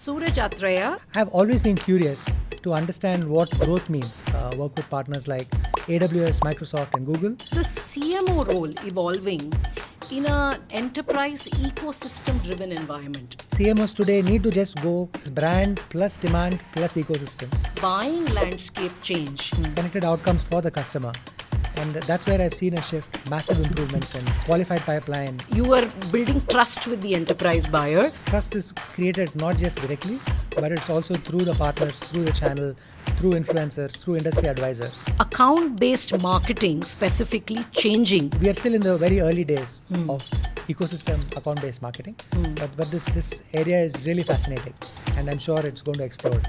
Suraj Atreya. I've always been curious to understand what growth means. Work with partners like AWS, Microsoft, and Google. The CMO role evolving in an enterprise ecosystem-driven environment. CMOs today need to just go brand plus demand plus ecosystems. Buying landscape change. Connected outcomes for the customer. And that's where I've seen a shift, massive improvements in qualified pipeline. You are building trust with the enterprise buyer. Trust is created not just directly, but it's also through the partners, through the channel, through influencers, through industry advisors. Account-based marketing specifically changing. We are still in the very early days of ecosystem account-based marketing, but this area is really fascinating, and I'm sure it's going to explode.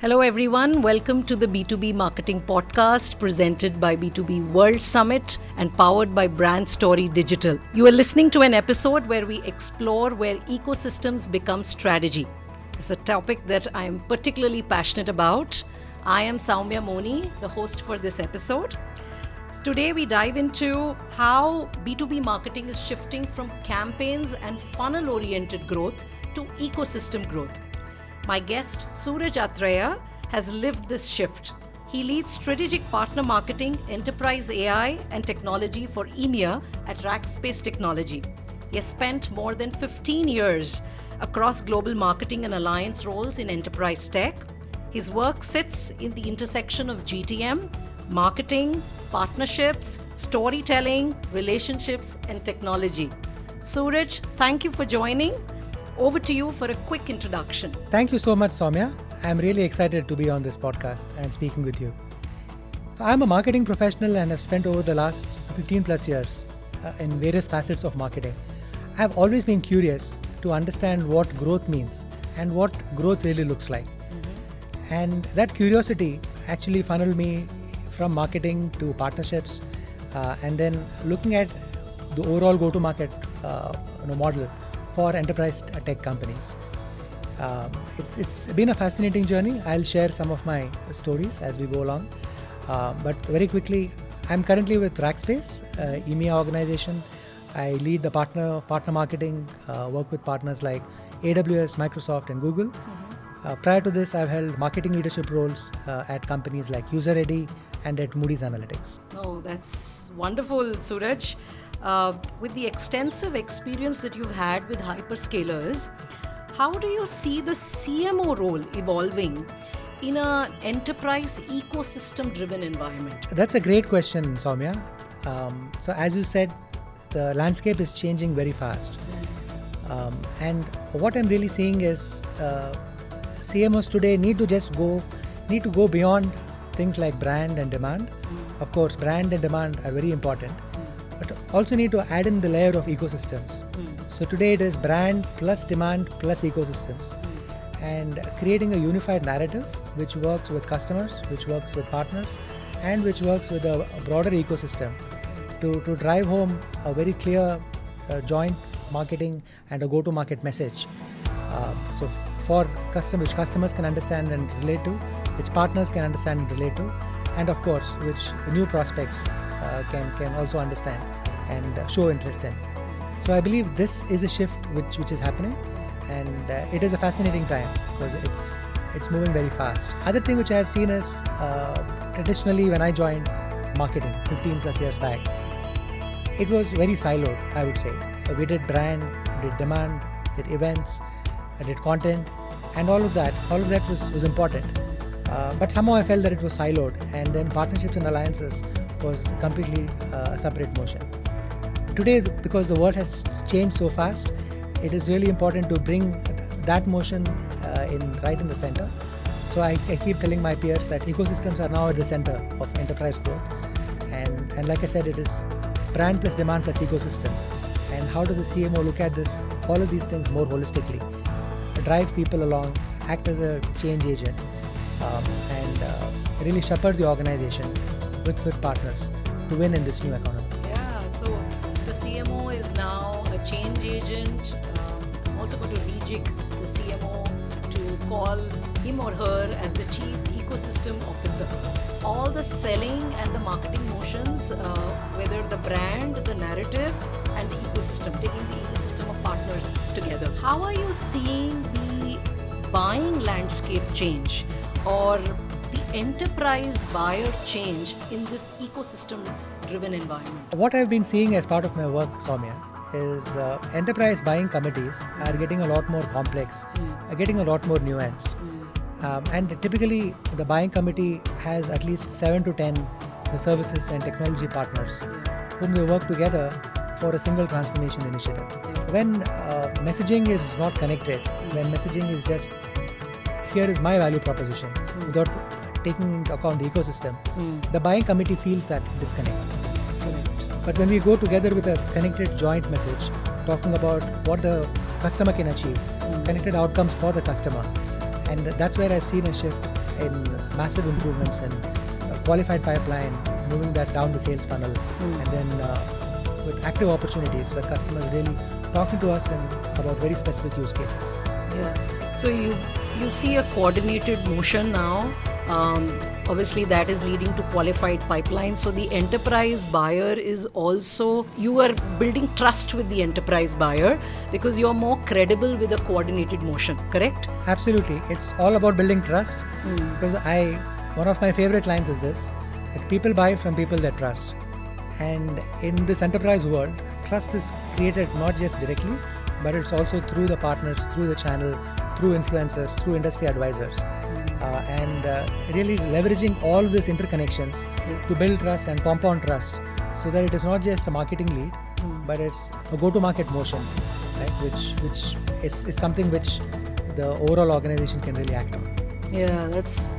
Hello everyone, welcome to the B2B Marketing Podcast presented by B2B World Summit and powered by Brand Story Digital. You are listening to an episode where we explore where ecosystems become strategy. It's a topic that I am particularly passionate about. I am Soumya Moni, the host for this episode. Today we dive into how B2B marketing is shifting from campaigns and funnel-oriented growth to ecosystem growth. My guest, Suraj Atreya, has lived this shift. He leads strategic partner marketing, enterprise AI and technology for EMEA at Rackspace Technology. He has spent more than 15 years across global marketing and alliance roles in enterprise tech. His work sits in the intersection of GTM, marketing, partnerships, storytelling, relationships, and technology. Suraj, thank you for joining. Over to you for a quick introduction. Thank you so much, Soumya. I'm really excited to be on this podcast and speaking with you. So I'm a marketing professional and have spent over the last 15 plus years in various facets of marketing. I've always been curious to understand what growth means and what growth really looks like. And that curiosity actually funneled me from marketing to partnerships and then looking at the overall go-to-market model for enterprise tech companies. It's been a fascinating journey. I'll share some of my stories as we go along. But very quickly, I'm currently with Rackspace, EMEA organization. I lead the partner marketing, work with partners like AWS, Microsoft, and Google. Prior to this, I've held marketing leadership roles at companies like UserReady and at Moody's Analytics. Oh, that's wonderful, Suraj. With the extensive experience that you've had with hyperscalers, how do you see the CMO role evolving in an enterprise ecosystem-driven environment? That's a great question, Soumya. So as you said, the landscape is changing very fast. And what I'm really seeing is CMOs today need to go beyond things like brand and demand. Of course, brand and demand are very important, but also need to add in the layer of ecosystems. So today it is brand plus demand plus ecosystems, and creating a unified narrative which works with customers, which works with partners, and which works with a broader ecosystem to drive home a very clear joint marketing and a go-to-market message. So for customers, which customers can understand and relate to, which partners can understand and relate to, and of course which new prospects can also understand and show interest in. So I believe this is a shift which is happening, and it is a fascinating time because it's moving very fast. Other thing which I have seen is traditionally when I joined marketing 15 plus years back, it was very siloed, I would say. We did brand, did demand, did events, did content, and all of that was important. But somehow I felt that it was siloed, and then partnerships and alliances was completely a separate motion. Today, because the world has changed so fast, it is really important to bring that motion right in the center. So I keep telling my peers that ecosystems are now at the center of enterprise growth. And like I said, it is brand plus demand plus ecosystem. And how does the CMO look at all of these things more holistically, drive people along, act as a change agent, and really shepherd the organization with partners to win in this new economy. Yeah, so the CMO is now a change agent. I'm also going to rejig the CMO to call him or her as the chief ecosystem officer. All the selling and the marketing motions, whether the brand, the narrative, and the ecosystem, taking the ecosystem of partners together. How are you seeing the buying landscape change or the enterprise buyer change in this ecosystem-driven environment? What I've been seeing as part of my work, Soumya, is enterprise buying committees are getting a lot more complex, are getting a lot more nuanced. And typically, the buying committee has at least 7 to 10 the services and technology partners whom they work together for a single transformation initiative. When messaging is not connected, when messaging is just, here is my value proposition, without taking into account the ecosystem, the buying committee feels that disconnect. But when we go together with a connected joint message, talking about what the customer can achieve, connected outcomes for the customer, and that's where I've seen a shift in massive improvements in qualified pipeline, moving that down the sales funnel, and then with active opportunities where customers really talking to us about very specific use cases. Yeah. So you see a coordinated motion now. Obviously, that is leading to qualified pipelines. So the enterprise buyer is also, you are building trust with the enterprise buyer because you're more credible with a coordinated motion, correct? Absolutely. It's all about building trust because one of my favorite lines is this, that people buy from people they trust. And in this enterprise world, trust is created not just directly, but it's also through the partners, through the channel, through influencers, through industry advisors. And really leveraging all these interconnections to build trust and compound trust so that it is not just a marketing lead, but it's a go-to-market motion, right? Which is something which the overall organization can really act on. Yeah, that's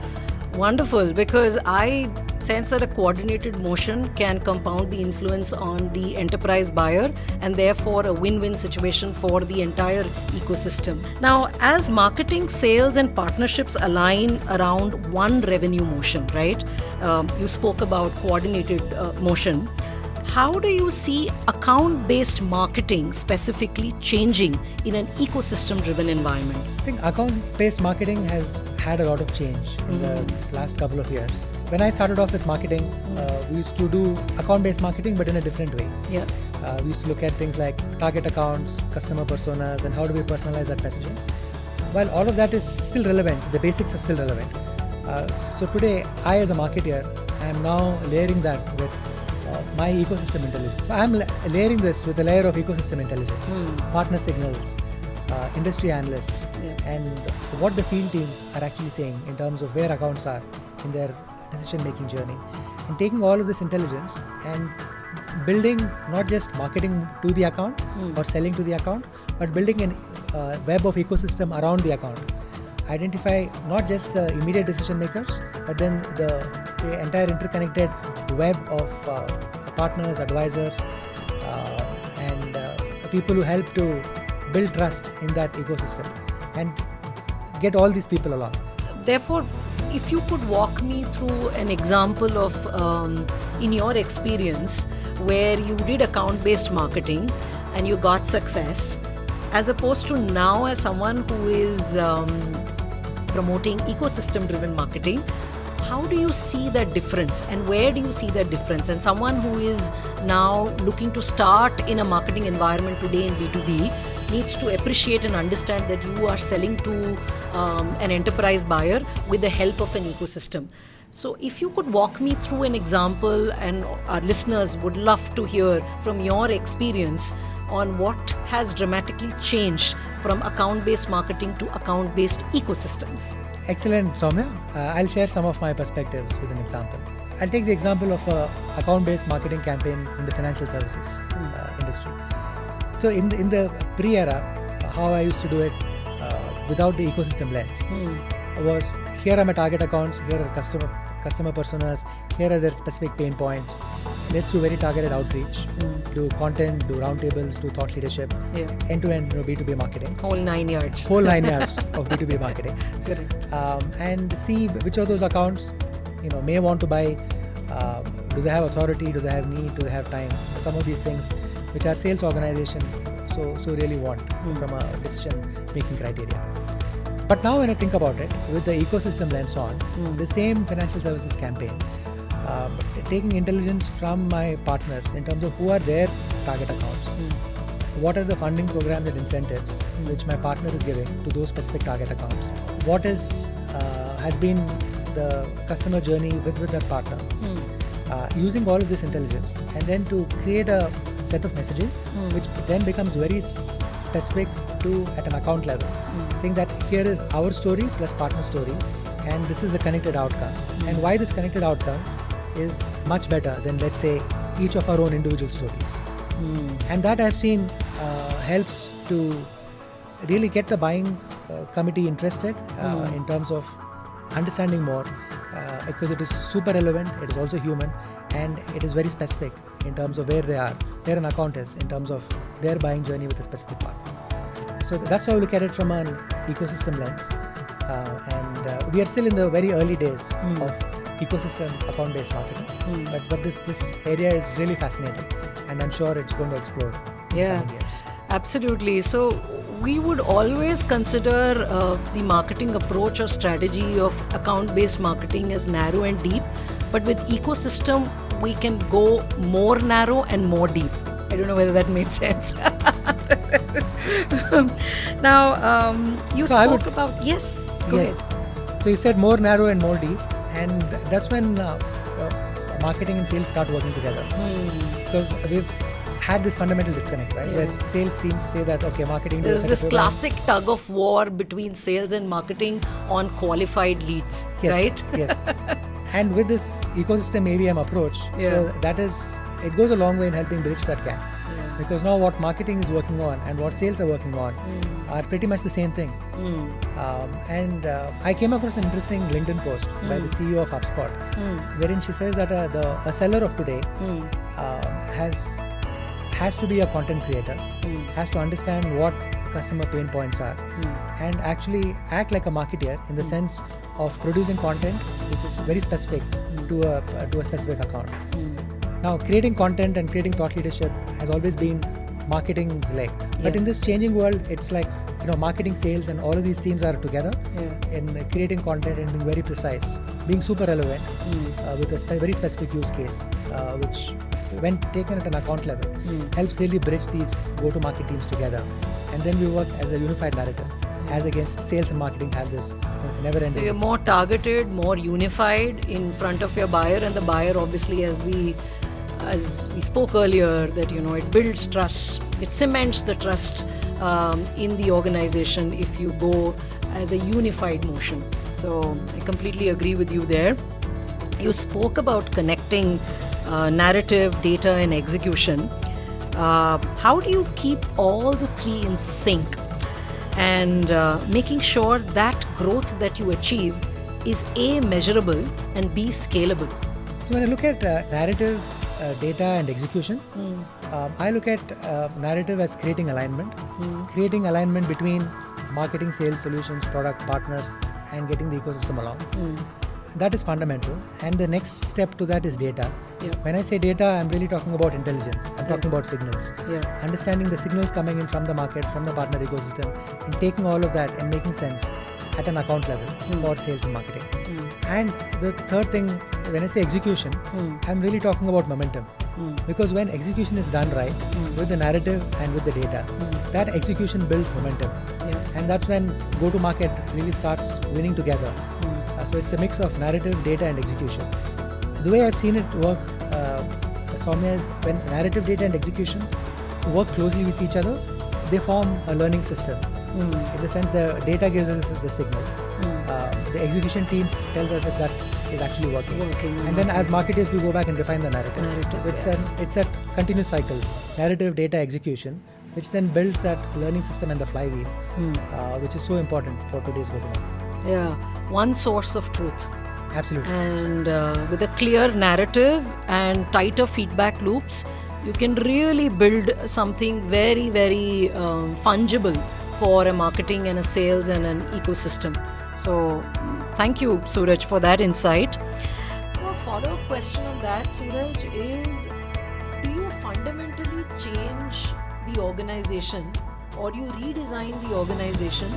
wonderful because I sense that a coordinated motion can compound the influence on the enterprise buyer and therefore a win-win situation for the entire ecosystem. Now, as marketing, sales and partnerships align around one revenue motion, right? You spoke about coordinated motion. How do you see account-based marketing specifically changing in an ecosystem-driven environment? I think account-based marketing has had a lot of change in the last couple of years. When I started off with marketing, we used to do account-based marketing, but in a different way. Yeah. We used to look at things like target accounts, customer personas, and how do we personalize that messaging. While all of that is still relevant, the basics are still relevant. So today, I as a marketer, I am now layering that with my ecosystem intelligence. So I'm layering this with a layer of ecosystem intelligence, partner signals, industry analysts, and what the field teams are actually saying in terms of where accounts are in their decision-making journey, and taking all of this intelligence and building not just marketing to the account or selling to the account, but building a web of ecosystem around the account. Identify not just the immediate decision makers, but then the entire interconnected web of partners, advisors, and people who help to build trust in that ecosystem and get all these people along. Therefore, if you could walk me through an example of, in your experience, where you did account-based marketing and you got success, as opposed to now as someone who is promoting ecosystem-driven marketing, how do you see that difference and where do you see that difference? And someone who is now looking to start in a marketing environment today in B2B needs to appreciate and understand that you are selling to an enterprise buyer with the help of an ecosystem. So if you could walk me through an example, and our listeners would love to hear from your experience on what has dramatically changed from account-based marketing to account-based ecosystems. Excellent, Soumya. I'll share some of my perspectives with an example. I'll take the example of an account-based marketing campaign in the financial services industry. So in the pre-era, how I used to do it without the ecosystem lens was, here are my target accounts, here are customer personas, here are their specific pain points. Let's do very targeted outreach, do content, do roundtables, do thought leadership, end-to-end B2B marketing. Whole 9 yards. Whole 9 yards of B2B marketing. Correct. And see which of those accounts may want to buy. Do they have authority? Do they have need? Do they have time? Some of these things which our sales organization so really want from a decision-making criteria. But now when I think about it, with the ecosystem lens on, the same financial services campaign, taking intelligence from my partners in terms of who are their target accounts, what are the funding programs and incentives which my partner is giving to those specific target accounts, what is has been the customer journey with that partner, using all of this intelligence, and then to create a set of messaging which then becomes very specific to at an account level, saying that here is our story plus partner story, and this is the connected outcome, and why this connected outcome is much better than, let's say, each of our own individual stories. And that I've seen helps to really get the buying committee interested in terms of understanding more, because it is super relevant, it is also human, and it is very specific in terms of where an account is in terms of their buying journey with a specific partner. So that's how I look at it from an ecosystem lens, and we are still in the very early days of ecosystem account-based marketing, but this area is really fascinating, and I'm sure it's going to explode in the coming years. Absolutely. So we would always consider the marketing approach or strategy of account-based marketing as narrow and deep, but with ecosystem we can go more narrow and more deep. I don't know whether that made sense. Now, you spoke about... Yes, go ahead. So you said more narrow and more deep, and that's when marketing and sales start working together. Because we've had this fundamental disconnect, right? Where sales teams say that, okay, marketing... There's this classic tug of war between sales and marketing on qualified leads, right? Yes. And with this ecosystem AVM approach, so that is... It goes a long way in helping bridge that gap. Because now what marketing is working on and what sales are working on are pretty much the same thing. And I came across an interesting LinkedIn post by the CEO of HubSpot, wherein she says that a seller of today has to be a content creator, has to understand what customer pain points are, and actually act like a marketeer in the sense of producing content which is very specific to a specific account. Now, creating content and creating thought leadership has always been marketing's leg. But in this changing world, it's like, marketing, sales, and all of these teams are together in creating content and being very precise, being super relevant with a very specific use case, which, when taken at an account level, helps really bridge these go-to-market teams together. And then we work as a unified narrative, as against sales and marketing have this never-ending. So you're more targeted, more unified in front of your buyer, and the buyer, obviously, as we spoke earlier, that it builds trust, it cements the trust in the organization if you go as a unified motion. So I completely agree with you there. You spoke about connecting narrative, data, and execution. How do you keep all the three in sync and making sure that growth that you achieve is A, measurable, and B, scalable? So when I look at narrative, data and execution, I look at narrative as creating alignment between marketing, sales, solutions, product, partners, and getting the ecosystem along. That is fundamental. And the next step to that is data. When I say data, I'm really talking about intelligence. I'm talking about signals. Understanding the signals coming in from the market, from the partner ecosystem, and taking all of that and making sense at an account level for sales and marketing. And the third thing, when I say execution, I'm really talking about momentum. Because when execution is done right, with the narrative and with the data, that execution builds momentum. And that's when go-to-market really starts winning together. So it's a mix of narrative, data, and execution. The way I've seen it work, Soumya, is when narrative, data, and execution work closely with each other, they form a learning system. In the sense, the data gives us the signal. The execution teams tells us if that is actually working. And then as marketers, we go back and refine the narrative. It's that continuous cycle, narrative, data, execution, which then builds that learning system and the flywheel, which is so important for today's go-to-market. One source of truth. Absolutely. And with a clear narrative and tighter feedback loops, you can really build something very, very fungible for a marketing and a sales and an ecosystem. So thank you, Suraj, for that insight. So a follow-up question on that, Suraj, is, do you fundamentally change the organization, or you redesign the organization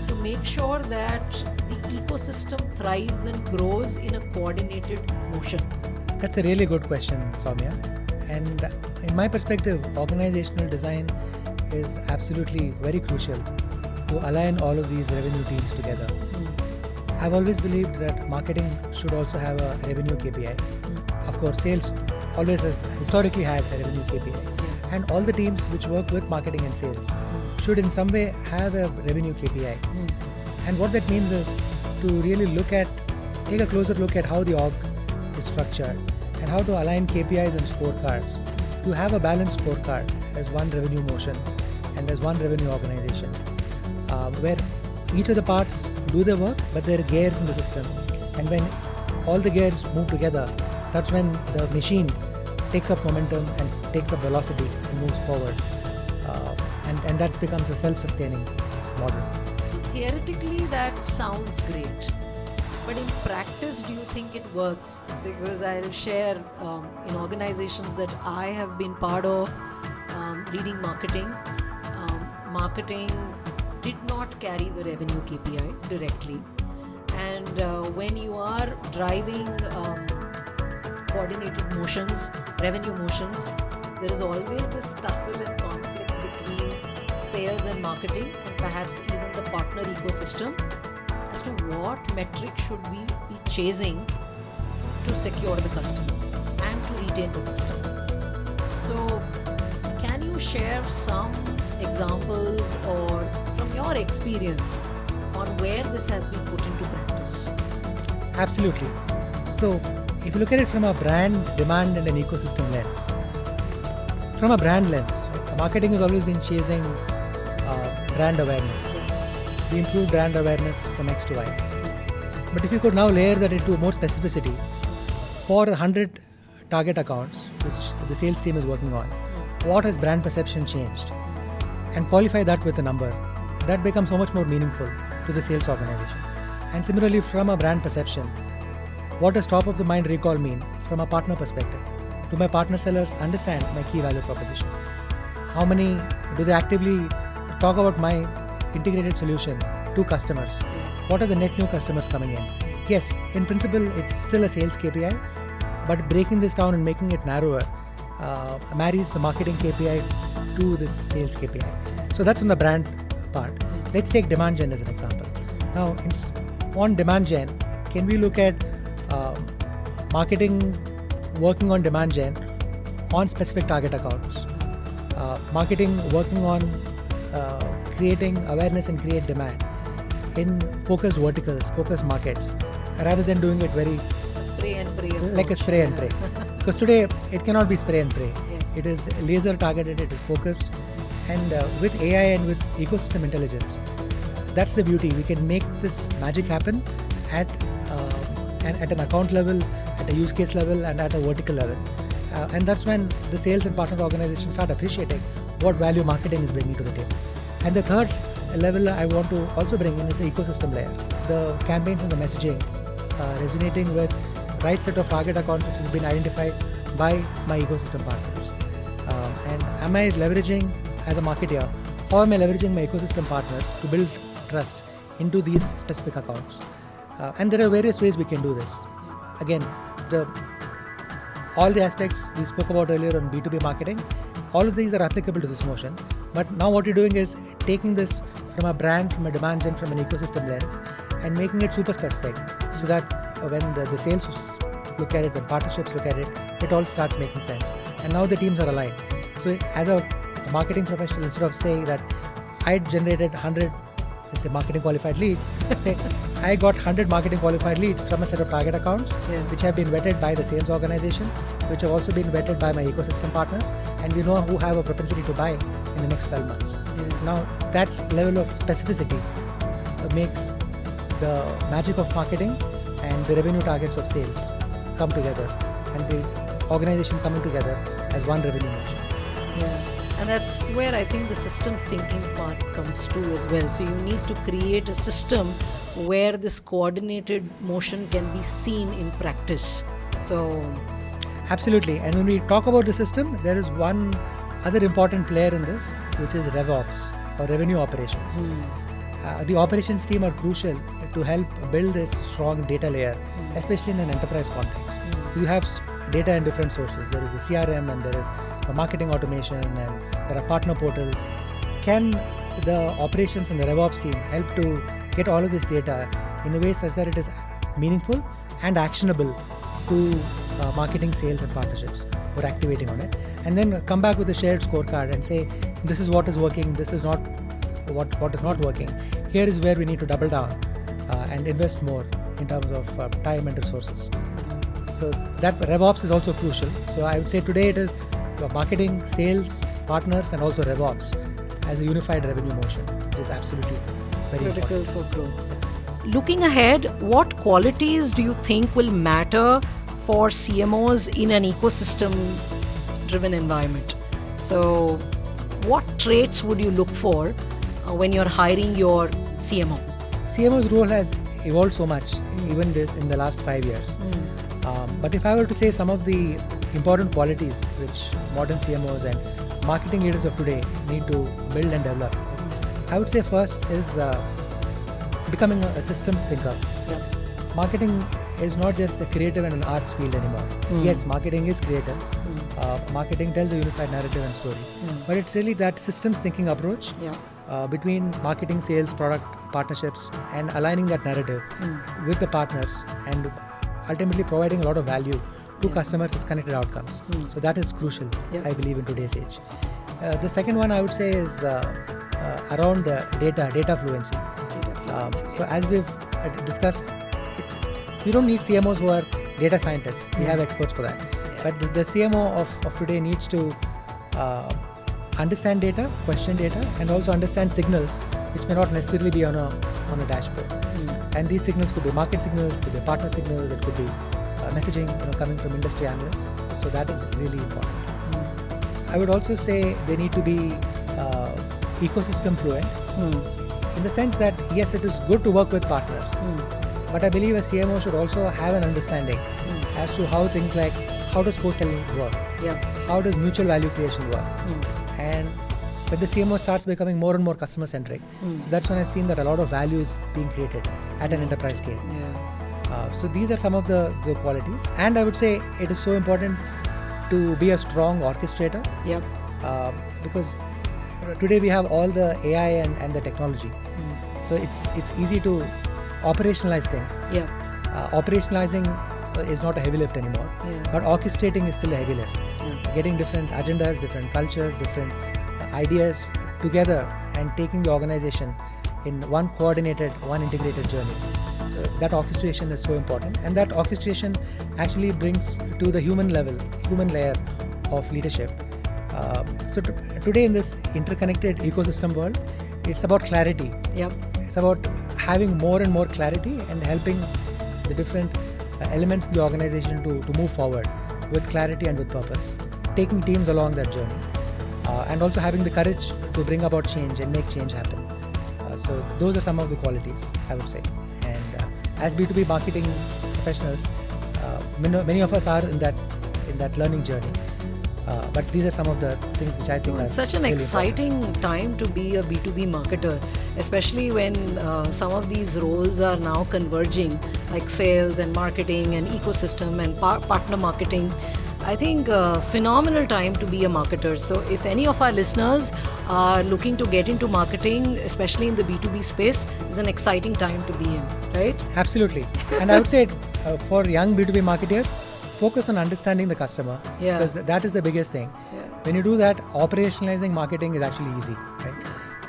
to make sure that the ecosystem thrives and grows in a coordinated motion? That's a really good question, Soumya. And in my perspective, organizational design is absolutely very crucial to align all of these revenue teams together. I've always believed that marketing should also have a revenue KPI. Of course, sales always has historically had a revenue KPI. And all the teams which work with marketing and sales should in some way have a revenue KPI. And what that means is to really take a closer look at how the org is structured and how to align KPIs and scorecards to have a balanced scorecard as one revenue motion and as one revenue organization, where each of the parts do their work, but there are gears in the system. And when all the gears move together, that's when the machine takes up momentum and takes up velocity and moves forward. And that becomes a self-sustaining model. So theoretically that sounds great. But in practice, do you think it works? Because I'll share in organizations that I have been part of, leading marketing. Marketing did not carry the revenue KPI directly. And when you are driving coordinated motions, revenue motions, there is always this tussle and conflict between sales and marketing, and perhaps even the partner ecosystem, as to what metric should we be chasing to secure the customer and to retain the customer. So can you share some examples or from your experience on where this has been put into practice? Absolutely. So if you look at it from a brand, demand and an ecosystem lens, from a brand lens, marketing has always been chasing brand awareness. We improve brand awareness from X to Y. But if you could now layer that into more specificity, for 100 target accounts, which the sales team is working on, what has brand perception changed? And qualify that with a number. That becomes so much more meaningful to the sales organization. And similarly, from a brand perception, what does top of the mind recall mean from a partner perspective? Do my partner sellers understand my key value proposition? How many do they actively talk about my integrated solution to customers? What are the net new customers coming in? Yes, in principle, it's still a sales KPI, but breaking this down and making it narrower marries the marketing KPI to this sales KPI. So that's on the brand part. Let's take demand gen as an example. Now, on demand gen, can we look at marketing working on demand gen on specific target accounts? Marketing working on creating awareness and create demand in focused verticals, focused markets, rather than doing it very spray and pray approach. Like a spray and pray. Because today it cannot be spray and pray. Yes. It is laser targeted, it is focused, and with AI and with ecosystem intelligence, that's the beauty. We can make this magic happen at an account level, at a use case level, and at a vertical level. And that's when the sales and partner organizations start appreciating what value marketing is bringing to the table. And the third level I want to also bring in is the ecosystem layer. The campaigns and the messaging resonating with right set of target accounts which has been identified by my ecosystem partners. And am I leveraging as a marketer, how am I leveraging my ecosystem partners to build trust into these specific accounts? And there are various ways we can do this. Again, all the aspects we spoke about earlier on B2B marketing, all of these are applicable to this motion. But now what you're doing is taking this from a brand, from a demand gen, from an ecosystem lens, and making it super specific so that when the sales look at it, when partnerships look at it, it all starts making sense. And now the teams are aligned. So as a marketing professional, instead of saying that I generated 100, let's say marketing qualified leads, say I got 100 marketing qualified leads from a set of target accounts, which have been vetted by the sales organization, which have also been vetted by my ecosystem partners, and we know who have a propensity to buy in the next 12 months. Now that level of specificity makes the magic of marketing and the revenue targets of sales come together, and the organization coming together as one revenue motion. And that's where I think the systems thinking part comes too as well. So you need to create a system where this coordinated motion can be seen in practice. So absolutely. And when we talk about the system, there is one other important player in this, which is RevOps or revenue operations. The operations team are crucial to help build this strong data layer, especially in an enterprise context. You have data in different sources. There is the CRM and there is marketing automation and there are partner portals. Can the operations and the RevOps team help to get all of this data in a way such that it is meaningful and actionable to marketing, sales and partnerships who are activating on it, and then come back with a shared scorecard and say, this is what is working, this is not what is not working. Here is where we need to double down and invest more in terms of time and resources. So that RevOps is also crucial. So I would say today it is marketing, sales, partners and also RevOps as a unified revenue motion, which is absolutely very critical important for growth. Looking ahead, what qualities do you think will matter for CMOs in an ecosystem-driven environment? So what traits would you look for when you're hiring your CMO? CMO's role has evolved so much, even in the last 5 years. But if I were to say some of the important qualities which modern CMOs and marketing leaders of today need to build and develop, I would say first is becoming a systems thinker. Yeah. Marketing is not just a creative and an arts field anymore. Yes, marketing is creative. Marketing tells a unified narrative and story. But it's really that systems thinking approach between marketing, sales, product, partnerships and aligning that narrative with the partners and ultimately providing a lot of value to customers as connected outcomes. So that is crucial, I believe, in today's age. The second one I would say is around data fluency. So as we've discussed, we don't need CMOs who are data scientists. We have experts for that. But the CMO of today needs to understand data, question data, and also understand signals which may not necessarily be on a dashboard. And these signals could be market signals, could be partner signals, it could be messaging coming from industry analysts. So that is really important. I would also say they need to be ecosystem fluent in the sense that yes, it is good to work with partners, but I believe a CMO should also have an understanding as to how things like how does co-selling work, how does mutual value creation work, and when the CMO starts becoming more and more customer centric, so that's when I've seen that a lot of value is being created at an enterprise scale. So these are some of the qualities, and I would say it is so important to be a strong orchestrator, because today we have all the AI and the technology, so it's easy to operationalize things. Operationalizing is not a heavy lift anymore, but orchestrating is still a heavy lift. Getting different agendas, different cultures, different ideas together and taking the organization in one coordinated, one integrated journey. So that orchestration is so important, and that orchestration actually brings to the human layer of leadership. So today in this interconnected ecosystem world, it's about clarity. It's about having more and more clarity and helping the different elements of the organization to move forward with clarity and with purpose, taking teams along that journey, and also having the courage to bring about change and make change happen. So those are some of the qualities, I would say. And as B2B marketing professionals, many of us are in that learning journey. But these are some of the things which I think are such an really exciting important. time to be a B2B marketer, especially when some of these roles are now converging, like sales and marketing and ecosystem and partner marketing. I think phenomenal time to be a marketer. So if any of our listeners are looking to get into marketing, especially in the B2B space, is an exciting time to be in, right? Absolutely. And I would say for young B2B marketers, focus on understanding the customer, because that is the biggest thing. When you do that, operationalizing marketing is actually easy.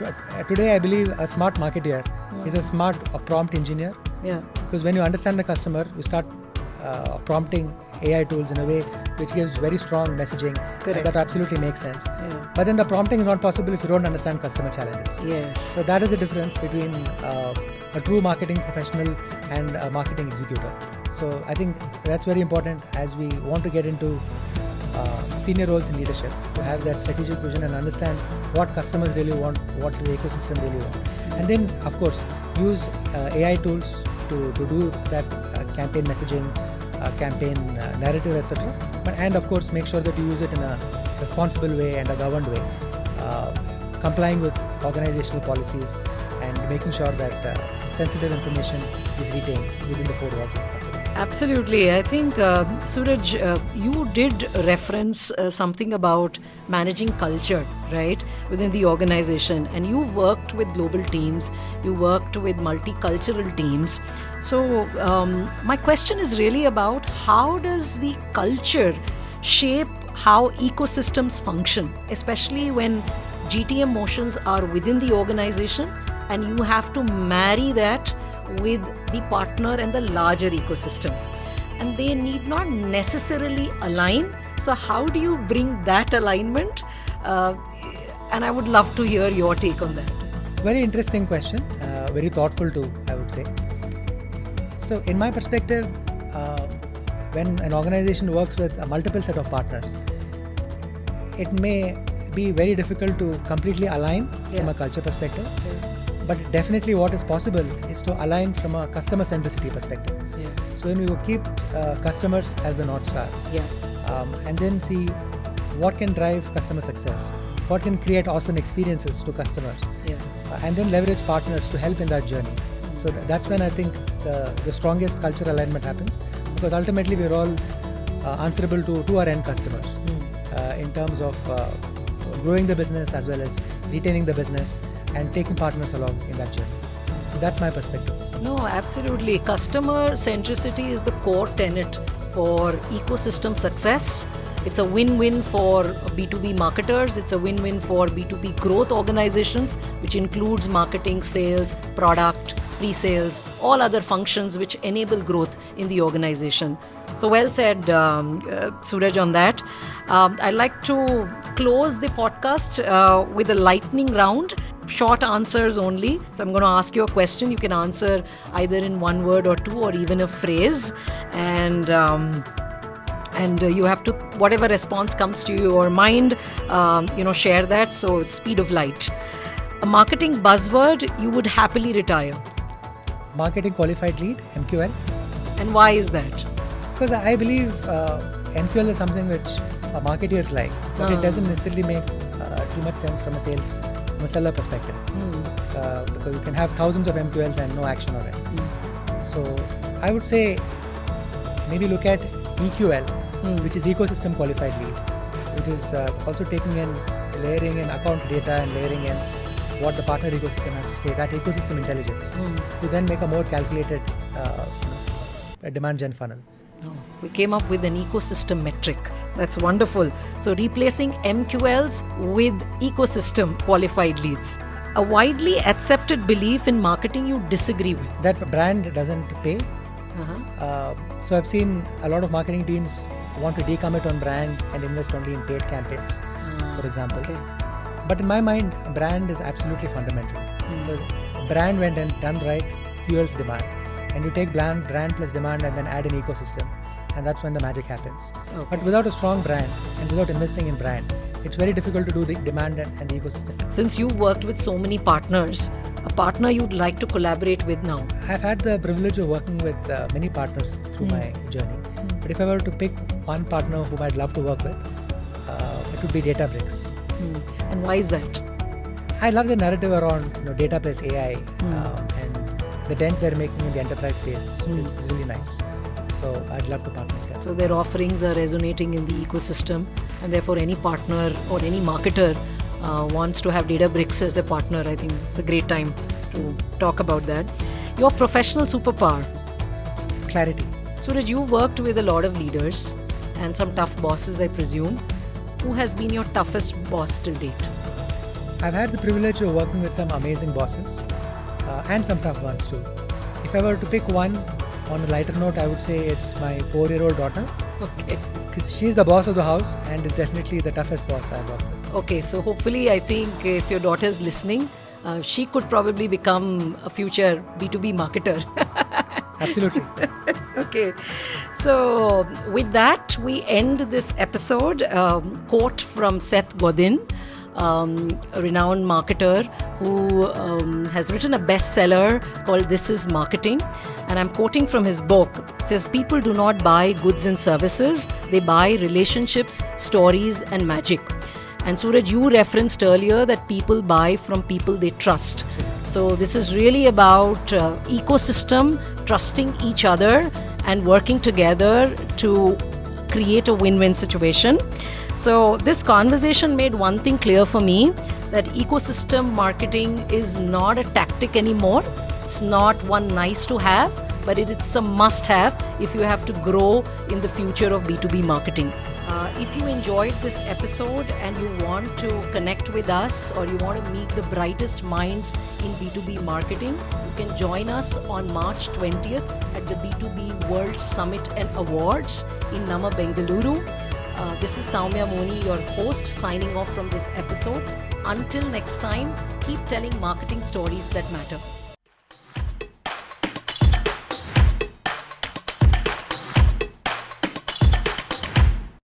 Right? Today, I believe a smart marketer is a smart prompt engineer. Because when you understand the customer, you start prompting AI tools in a way which gives very strong messaging. That absolutely makes sense. But then the prompting is not possible if you don't understand customer challenges. So that is the difference between a true marketing professional and a marketing executor. So I think that's very important as we want to get into senior roles in leadership, to have that strategic vision and understand what customers really want, what the ecosystem really want. And then, of course, use AI tools to do that campaign messaging, campaign narrative, etc. And of course, make sure that you use it in a responsible way and a governed way, complying with organizational policies and making sure that sensitive information is retained within the four walls of the company. Absolutely. I think, Suraj, you did reference something about managing culture, right, within the organization. And you worked with global teams, you worked with multicultural teams. So my question is really about how does the culture shape how ecosystems function, especially when GTM motions are within the organization and you have to marry that with the partner and the larger ecosystems, and they need not necessarily align. So how do you bring that alignment? And I would love to hear your take on that. Very interesting question, very thoughtful too, I would say. So in my perspective, when an organization works with a multiple set of partners, it may be very difficult to completely align from a culture perspective. But definitely what is possible is to align from a customer centricity perspective. So when we will keep customers as the North Star, and then see what can drive customer success, what can create awesome experiences to customers, and then leverage partners to help in that journey. So that's when I think the strongest cultural alignment happens, because ultimately we're all answerable to our end customers in terms of growing the business as well as retaining the business and taking partners along in that journey. So that's my perspective. No, absolutely. Customer centricity is the core tenet for ecosystem success. It's a win-win for B2B marketers. It's a win-win for B2B growth organizations, which includes marketing, sales, product, pre-sales, all other functions which enable growth in the organization. So well said, Suraj, on that. I'd like to close the podcast with a lightning round. Short answers only. So I'm going to ask you a question. You can answer either in one word or two, or even a phrase. And you have to, whatever response comes to your mind, share that. So speed of light. A marketing buzzword you would happily retire. Marketing qualified lead, MQL. And why is that? Because I believe MQL is something which marketers like, but it doesn't necessarily make too much sense from a seller perspective. Because you can have thousands of MQLs and no action on it. So I would say maybe look at EQL, which is ecosystem qualified lead, which is also layering in account data and layering in what the partner ecosystem has to say, that ecosystem intelligence, to then make a more calculated demand gen funnel. We came up with an ecosystem metric. That's wonderful. So replacing MQLs with ecosystem qualified leads. A widely accepted belief in marketing you disagree with. That brand doesn't pay. So I've seen a lot of marketing teams want to decommit on brand and invest only in paid campaigns, for example. Okay. But in my mind, brand is absolutely fundamental. Because brand, when done right, fuels demand. And you take brand plus demand and then add an ecosystem, and that's when the magic happens. Okay. But without a strong brand and without investing in brand, it's very difficult to do the demand and the ecosystem. Since you've worked with so many partners, a partner you'd like to collaborate with now? I've had the privilege of working with many partners through my journey. But if I were to pick one partner whom I'd love to work with, it would be Databricks. And why is that? I love the narrative around data plus AI and the dent they're making in the enterprise space is really nice. So I'd love to partner with them. So their offerings are resonating in the ecosystem, and therefore any partner or any marketer wants to have Databricks as a partner. I think it's a great time to talk about that. Your professional superpower? Clarity. Suraj, you worked with a lot of leaders and some tough bosses, I presume. Who has been your toughest boss till date? I've had the privilege of working with some amazing bosses and some tough ones too. If I were to pick one on a lighter note, I would say it's my 4-year-old daughter. Okay. Because she's the boss of the house and is definitely the toughest boss I've worked with. Okay, so hopefully I think if your daughter is listening, she could probably become a future B2B marketer. Absolutely. Okay, so with that, we end this episode. Quote from Seth Godin, a renowned marketer who has written a bestseller called This is Marketing. And I'm quoting from his book. It says, people do not buy goods and services. They buy relationships, stories, and magic. And Suraj, you referenced earlier that people buy from people they trust. So this is really about ecosystem, trusting each other and working together to create a win-win situation. So this conversation made one thing clear for me, that ecosystem marketing is not a tactic anymore. It's not one nice to have, but it's a must have if you have to grow in the future of B2B marketing. If you enjoyed this episode and you want to connect with us, or you want to meet the brightest minds in B2B marketing, you can join us on March 20th at the B2B World Summit and Awards in Nama, Bengaluru. This is Soumya Moni, your host, signing off from this episode. Until next time, keep telling marketing stories that matter.